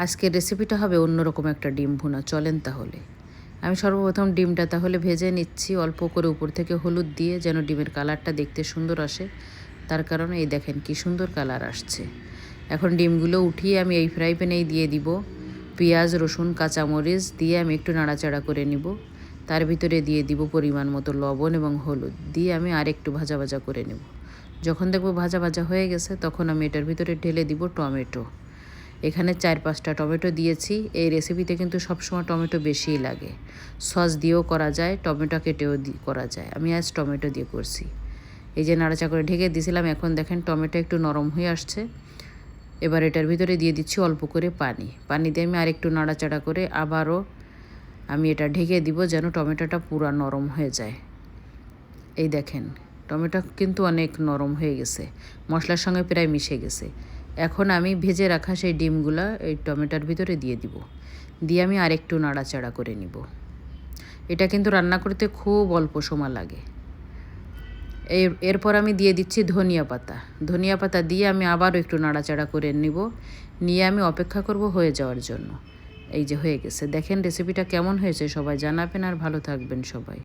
আজকের রেসিপিটা হবে অন্যরকম একটা ডিম ভুনা। চলেন তাহলে। আমি সর্বপ্রথম ডিমটা তাহলে ভেজে নিচ্ছি অল্প করে উপর থেকে হলুদ দিয়ে, যেন ডিমের কালারটা দেখতে সুন্দর আসে। তার কারণে এই দেখেন কি সুন্দর কালার আসছে। এখন ডিমগুলো উঠিয়ে আমি এই ফ্রাই প্যানেই দিয়ে দিব পেঁয়াজ, রসুন, কাঁচামরিচ দিয়ে আমি একটু নাড়াচাড়া করে নিব। তার ভিতরে দিয়ে দিব পরিমাণ মতো লবণ এবং হলুদ দিয়ে আমি আরেকটু ভাজা ভাজা করে নেব। যখন দেখব ভাজা ভাজা হয়ে গেছে তখন আমি এটার ভিতরে ঢেলে দিব টমেটো। এখানে 4-5টা টমেটো দিয়েছি। এই রেসিপিতে কিন্তু সবসময় টমেটো বেশিই লাগে। সস দিয়েও করা যায়, টমেটো কেটেও করা যায়। আমি আজ টমেটো দিয়ে করছি। এই যে নাড়াচা করে ঢেকে দিয়েছিলাম, এখন দেখেন টমেটো একটু নরম হয়ে আসছে। এবার এটার ভিতরে দিয়ে দিচ্ছি অল্প করে পানি দিয়ে আমি আরেকটু নাড়াচাড়া করে আবারও আমি এটা ঢেকে দিব, যেন টমেটোটা পুরো নরম হয়ে যায়। এই দেখেন টমেটো কিন্তু অনেক নরম হয়ে গেছে, মশলার সঙ্গে প্রায় মিশে গেছে। এখন আমি ভেজে রাখা সেই ডিমগুলা এই টমেটোর ভিতরে দিয়ে দিব, দিয়ে আমি আরেকটু নাড়াচাড়া করে নিব। এটা কিন্তু রান্না করতে খুব অল্প সময় লাগে। এরপর আমি দিয়ে দিচ্ছি ধনিয়া পাতা দিয়ে আমি আবারও একটু নাড়াচাড়া করে নিব, নিয়ে আমি অপেক্ষা করব হয়ে যাওয়ার জন্য। এই যে হয়ে গেছে। দেখেন রেসিপিটা কেমন হয়েছে সবাই জানাবেন, আর ভালো থাকবেন সবাই।